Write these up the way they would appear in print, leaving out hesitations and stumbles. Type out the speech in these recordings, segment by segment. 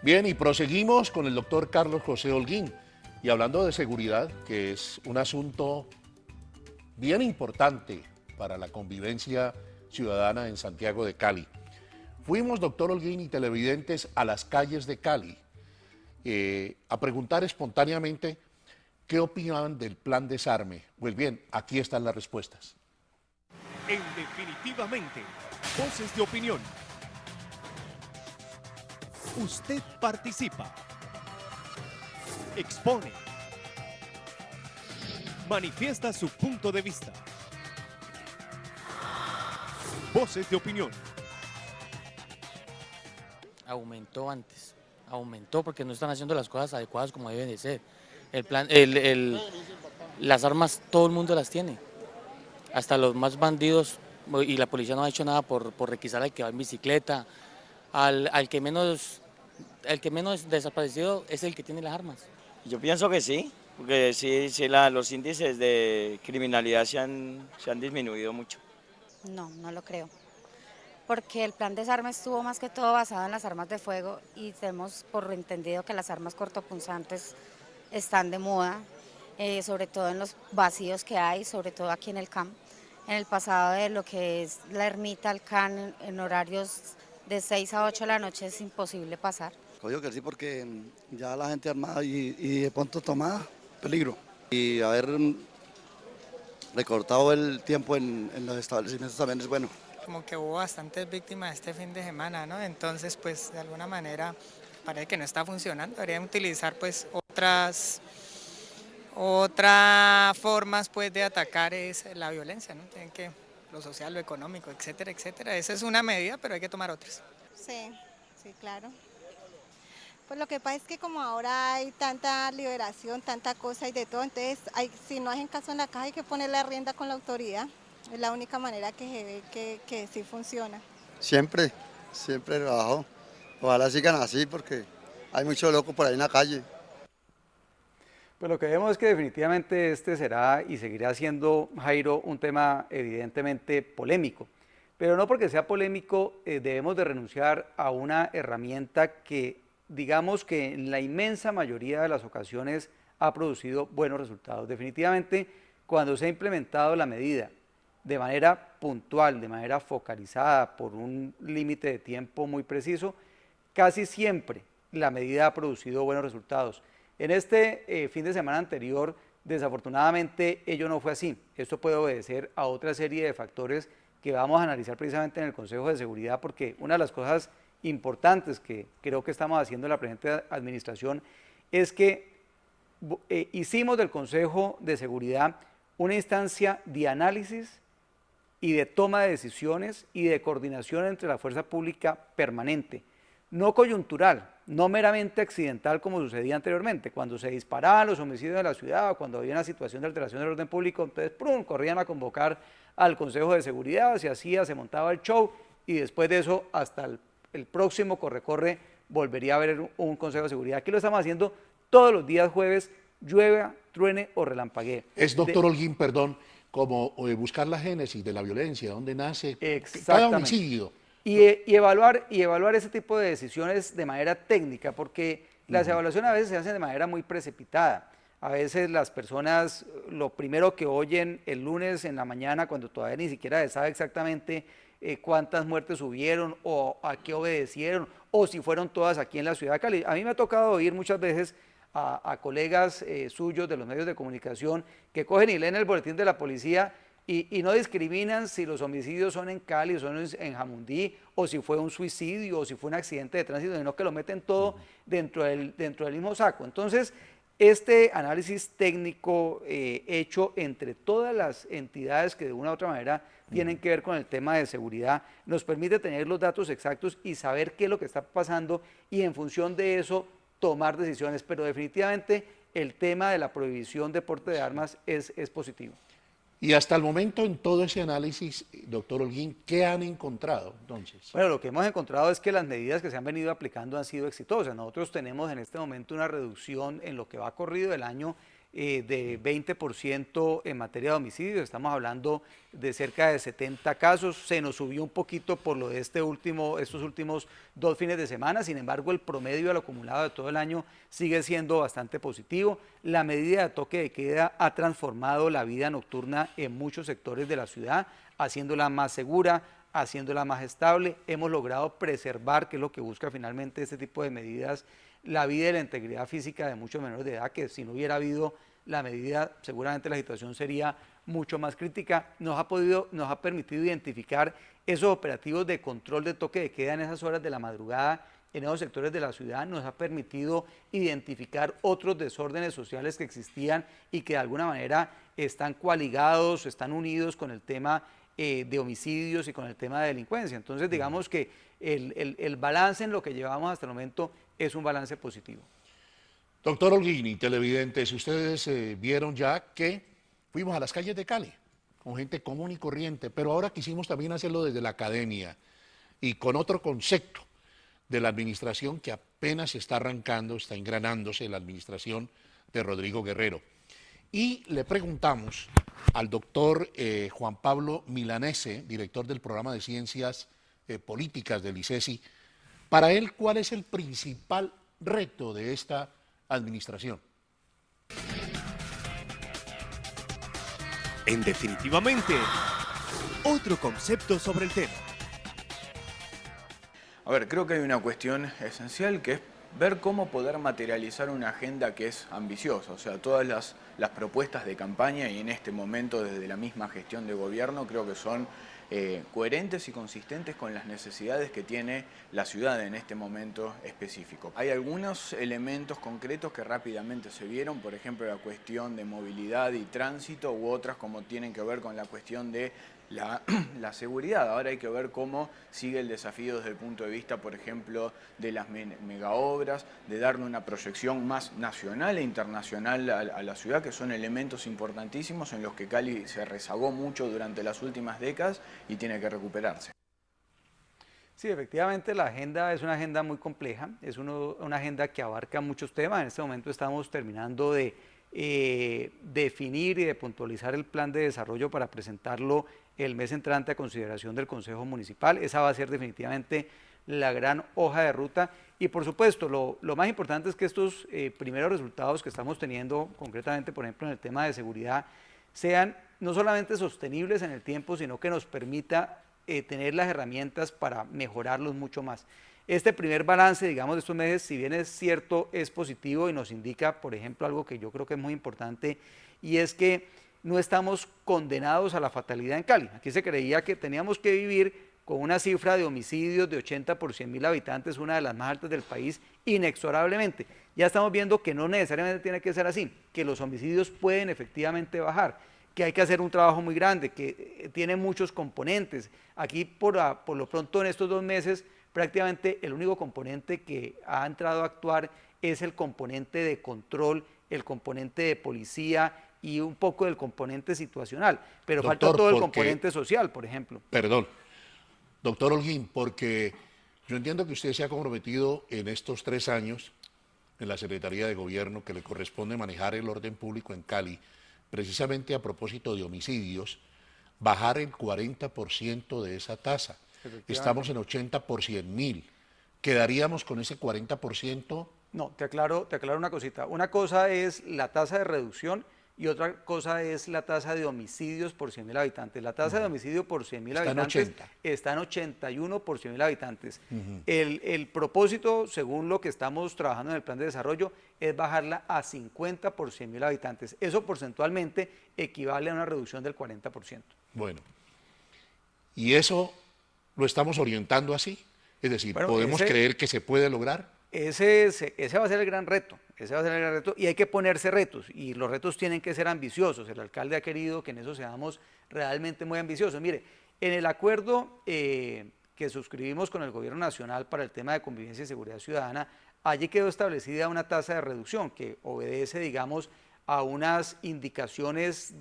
Bien, y proseguimos con el doctor Carlos José Holguín. Y hablando de seguridad, que es un asunto bien importante para la convivencia ciudadana en Santiago de Cali. Fuimos, doctor Holguín y televidentes, a las calles de Cali a preguntar espontáneamente qué opinaban del plan desarme. Pues bien, aquí están las respuestas. En Definitivamente, voces de opinión. Usted participa, expone, manifiesta su punto de vista. Voces de opinión. Aumentó porque no están haciendo las cosas adecuadas como deben de ser. Las armas todo el mundo las tiene, hasta los más bandidos, y la policía no ha hecho nada por requisar al que va en bicicleta, al que menos desaparecido es el que tiene las armas. Yo pienso que sí, porque sí los índices de criminalidad se han disminuido mucho. No, no lo creo, porque el plan desarme estuvo más que todo basado en las armas de fuego y tenemos por entendido que las armas cortopunzantes están de moda, sobre todo en los vacíos que hay, sobre todo aquí en el CAM. En el pasado de lo que es la ermita, el CAN, en horarios de 6 a 8 de la noche es imposible pasar. Yo digo que sí porque ya la gente armada y de pronto tomada, peligro. Y haber recortado el tiempo en los establecimientos también es bueno. Como que hubo bastantes víctimas este fin de semana, ¿no? Entonces, pues de alguna manera parece que no está funcionando. Deberían utilizar pues otras formas pues de atacar es la violencia, ¿no? Tienen que lo social, lo económico, etcétera, etcétera. Esa es una medida, pero hay que tomar otras. Sí, sí, claro. Pues lo que pasa es que como ahora hay tanta liberación, tanta cosa y de todo, entonces si no hacen caso en la caja hay que poner la rienda con la autoridad. Es la única manera que se ve que sí funciona. Siempre trabajo. Ojalá sigan así porque hay mucho loco por ahí en la calle. Pues lo que vemos es que definitivamente este será y seguirá siendo, Jairo, un tema evidentemente polémico. Pero no porque sea polémico debemos de renunciar a una herramienta que, digamos que en la inmensa mayoría de las ocasiones ha producido buenos resultados. Definitivamente, cuando se ha implementado la medida de manera puntual, de manera focalizada, por un límite de tiempo muy preciso, casi siempre la medida ha producido buenos resultados. En este fin de semana anterior, desafortunadamente, ello no fue así. Esto puede obedecer a otra serie de factores que vamos a analizar precisamente en el Consejo de Seguridad, porque una de las cosas importantes que creo que estamos haciendo en la presente administración es que hicimos del Consejo de Seguridad una instancia de análisis y de toma de decisiones y de coordinación entre la fuerza pública permanente, no coyuntural, no meramente accidental como sucedía anteriormente, cuando se disparaban los homicidios de la ciudad o cuando había una situación de alteración del orden público, entonces ¡prum!, corrían a convocar al Consejo de Seguridad, se hacía, se montaba el show y después de eso hasta el próximo corre-corre volvería a haber un Consejo de Seguridad. Aquí lo estamos haciendo todos los días jueves, llueva, truene o relampaguee. Es, doctor Holguín, perdón, como buscar la génesis de la violencia, dónde nace cada Exactamente. homicidio. Y evaluar ese tipo de decisiones de manera técnica, porque las evaluaciones a veces se hacen de manera muy precipitada. A veces las personas lo primero que oyen el lunes en la mañana, cuando todavía ni siquiera se sabe exactamente cuántas muertes hubieron o a qué obedecieron, o si fueron todas aquí en la ciudad de Cali. A mí me ha tocado oír muchas veces a colegas suyos de los medios de comunicación que cogen y leen el boletín de la policía y no discriminan si los homicidios son en Cali o son en Jamundí, o si fue un suicidio o si fue un accidente de tránsito, sino que lo meten todo dentro del mismo saco. Entonces, este análisis técnico hecho entre todas las entidades que de una u otra manera tienen que ver con el tema de seguridad, nos permite tener los datos exactos y saber qué es lo que está pasando y en función de eso tomar decisiones, pero definitivamente el tema de la prohibición de porte de armas es positivo. Y hasta el momento, en todo ese análisis, doctor Holguín, ¿qué han encontrado entonces? Bueno, lo que hemos encontrado es que las medidas que se han venido aplicando han sido exitosas. Nosotros tenemos en este momento una reducción en lo que va corrido del año de 20% en materia de homicidios, estamos hablando de cerca de 70 casos, se nos subió un poquito por lo de estos últimos 2 fines de semana, sin embargo el promedio al acumulado de todo el año sigue siendo bastante positivo. La medida de toque de queda ha transformado la vida nocturna en muchos sectores de la ciudad, haciéndola más segura, haciéndola más estable. Hemos logrado preservar, que es lo que busca finalmente este tipo de medidas, la vida y la integridad física de muchos menores de edad, que si no hubiera habido la medida, seguramente la situación sería mucho más crítica. Nos ha permitido identificar esos operativos de control de toque de queda en esas horas de la madrugada, en esos sectores de la ciudad, nos ha permitido identificar otros desórdenes sociales que existían y que de alguna manera están coaligados, están unidos con el tema de homicidios y con el tema de delincuencia. Entonces digamos que el balance en lo que llevamos hasta el momento es un balance positivo. Doctor Holguín y televidentes, ustedes vieron ya que fuimos a las calles de Cali con gente común y corriente, pero ahora quisimos también hacerlo desde la academia y con otro concepto de la administración que apenas está arrancando, está engranándose, la administración de Rodrigo Guerrero. Y le preguntamos al doctor Juan Pablo Milanese, director del programa de Ciencias Políticas del ICESI, para él, ¿cuál es el principal reto de esta administración? En definitivamente, otro concepto sobre el tema. A ver, creo que hay una cuestión esencial que es ver cómo poder materializar una agenda que es ambiciosa, o sea, todas las propuestas de campaña y en este momento desde la misma gestión de gobierno creo que son coherentes y consistentes con las necesidades que tiene la ciudad en este momento específico. Hay algunos elementos concretos que rápidamente se vieron, por ejemplo la cuestión de movilidad y tránsito u otras como tienen que ver con la cuestión de la seguridad. Ahora hay que ver cómo sigue el desafío desde el punto de vista, por ejemplo, de las megaobras, de darle una proyección más nacional e internacional a la ciudad, que son elementos importantísimos en los que Cali se rezagó mucho durante las últimas décadas y tiene que recuperarse. Sí, efectivamente la agenda es una agenda muy compleja, es una agenda que abarca muchos temas. En este momento estamos terminando de definir y de puntualizar el plan de desarrollo para presentarlo el mes entrante a consideración del Consejo Municipal. Esa va a ser definitivamente la gran hoja de ruta y por supuesto lo más importante es que estos primeros resultados que estamos teniendo, concretamente por ejemplo en el tema de seguridad, sean no solamente sostenibles en el tiempo, sino que nos permita tener las herramientas para mejorarlos mucho más. Este primer balance, digamos, de estos meses, si bien es cierto, es positivo y nos indica, por ejemplo, algo que yo creo que es muy importante, y es que no estamos condenados a la fatalidad en Cali. Aquí se creía que teníamos que vivir con una cifra de homicidios de 80 por 100.000 habitantes, una de las más altas del país, inexorablemente. Ya estamos viendo que no necesariamente tiene que ser así, que los homicidios pueden efectivamente bajar, que hay que hacer un trabajo muy grande, que tiene muchos componentes. Aquí, por lo pronto, en estos 2 meses, prácticamente el único componente que ha entrado a actuar es el componente de control, el componente de policía y un poco del componente situacional, pero Doctor, falta todo el componente social, por ejemplo. Perdón, doctor Holguín, porque yo entiendo que usted se ha comprometido en estos 3 años en la Secretaría de Gobierno que le corresponde manejar el orden público en Cali, precisamente a propósito de homicidios, bajar el 40% de esa tasa. Estamos en 80 por 100.000. ¿Quedaríamos con ese 40%? No, te aclaro una cosita. Una cosa es la tasa de reducción y otra cosa es la tasa de homicidios por 100.000 habitantes. La tasa de homicidio por 100.000 habitantes está en 81 por 100.000 habitantes. El propósito, según lo que estamos trabajando en el plan de desarrollo, es bajarla a 50 por 100.000 habitantes. Eso porcentualmente equivale a una reducción del 40%. Bueno, y eso lo estamos orientando así, es decir, bueno, ¿podemos creer que se puede lograr? Ese va a ser el gran reto, y hay que ponerse retos, y los retos tienen que ser ambiciosos. El alcalde ha querido que en eso seamos realmente muy ambiciosos. Mire, en el acuerdo que suscribimos con el Gobierno Nacional para el tema de convivencia y seguridad ciudadana, allí quedó establecida una tasa de reducción que obedece, digamos, a unas indicaciones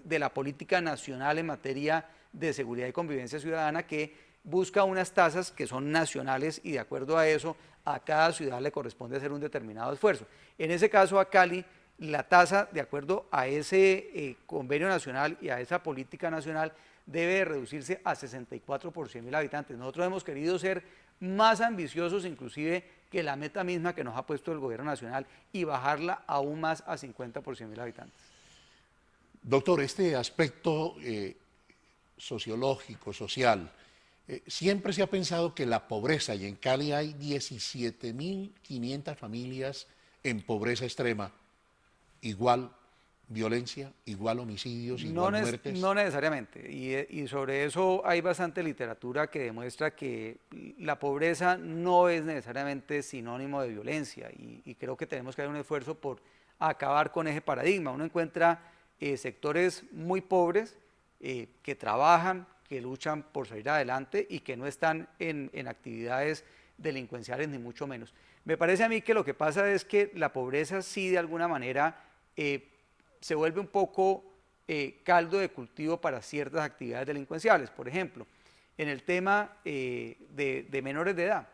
de la política nacional en materia de seguridad y convivencia ciudadana que busca unas tasas que son nacionales y de acuerdo a eso a cada ciudad le corresponde hacer un determinado esfuerzo. En ese caso a Cali la tasa, de acuerdo a ese convenio nacional y a esa política nacional, debe de reducirse a 64 por 100.000 habitantes. Nosotros hemos querido ser más ambiciosos inclusive que la meta misma que nos ha puesto el gobierno nacional y bajarla aún más a 50 por 100.000 habitantes. Doctor, este aspecto sociológico, social, siempre se ha pensado que la pobreza, y en Cali hay 17.500 familias en pobreza extrema, igual violencia, igual homicidios, igual muertes. No necesariamente, y sobre eso hay bastante literatura que demuestra que la pobreza no es necesariamente sinónimo de violencia, y creo que tenemos que hacer un esfuerzo por acabar con ese paradigma. Uno encuentra sectores muy pobres que trabajan, que luchan por salir adelante y que no están en actividades delincuenciales ni mucho menos. Me parece a mí que lo que pasa es que la pobreza sí de alguna manera se vuelve un poco caldo de cultivo para ciertas actividades delincuenciales. Por ejemplo, en el tema de menores de edad.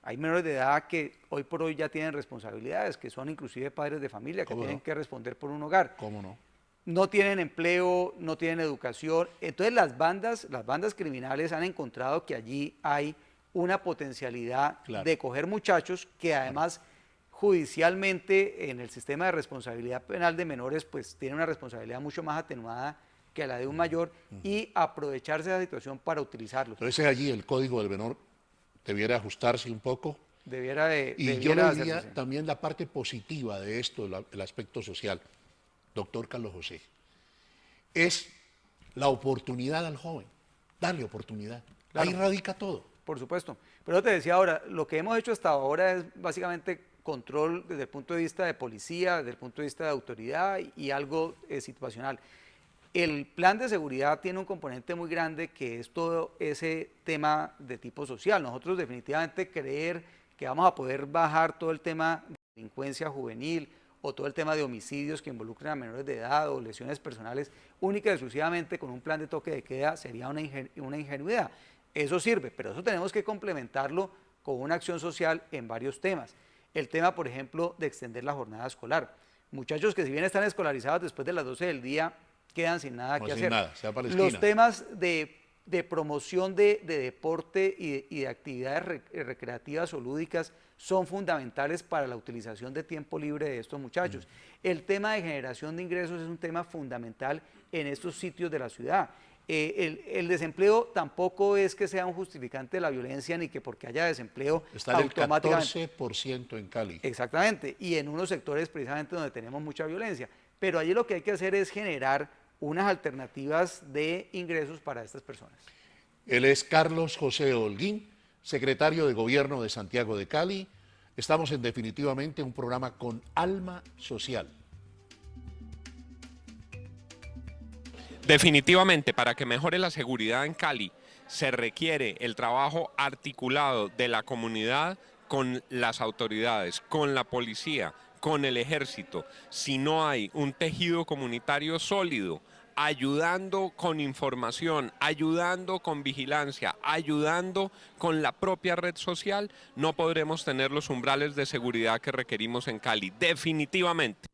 Hay menores de edad que hoy por hoy ya tienen responsabilidades, que son inclusive padres de familia, que tienen que responder por un hogar. ¿Cómo no? No tienen empleo, no tienen educación. Entonces las bandas criminales han encontrado que allí hay una potencialidad de coger muchachos que además judicialmente en el sistema de responsabilidad penal de menores pues tienen una responsabilidad mucho más atenuada que la de un mayor y aprovecharse de la situación para utilizarlos. Entonces allí el código del menor debiera ajustarse un poco. Y yo le diría también la parte positiva de esto, el aspecto social. Doctor Carlos José, es la oportunidad al joven, darle oportunidad. Claro. Ahí radica todo. Por supuesto. Pero te decía ahora, lo que hemos hecho hasta ahora es básicamente control desde el punto de vista de policía, desde el punto de vista de autoridad y algo situacional. El plan de seguridad tiene un componente muy grande que es todo ese tema de tipo social. Nosotros definitivamente creer que vamos a poder bajar todo el tema de delincuencia juvenil, o todo el tema de homicidios que involucran a menores de edad o lesiones personales única y exclusivamente con un plan de toque de queda sería una ingenuidad. Eso sirve, pero eso tenemos que complementarlo con una acción social en varios temas. El tema, por ejemplo, de extender la jornada escolar. Muchachos que si bien están escolarizados después de las 12 del día, quedan sin nada que hacer. Los temas de promoción de deporte y de actividades recreativas o lúdicas son fundamentales para la utilización de tiempo libre de estos muchachos. El tema de generación de ingresos es un tema fundamental en estos sitios de la ciudad. El desempleo tampoco es que sea un justificante de la violencia ni que porque haya desempleo está automáticamente... Está el 14% en Cali. Exactamente, y en unos sectores precisamente donde tenemos mucha violencia. Pero allí lo que hay que hacer es generar unas alternativas de ingresos para estas personas. Él es Carlos José Holguín, secretario de Gobierno de Santiago de Cali. Estamos en definitivamente un programa con alma social. Definitivamente, para que mejore la seguridad en Cali, se requiere el trabajo articulado de la comunidad con las autoridades, con la policía, con el ejército. Si no hay un tejido comunitario sólido, ayudando con información, ayudando con vigilancia, ayudando con la propia red social, no podremos tener los umbrales de seguridad que requerimos en Cali, definitivamente.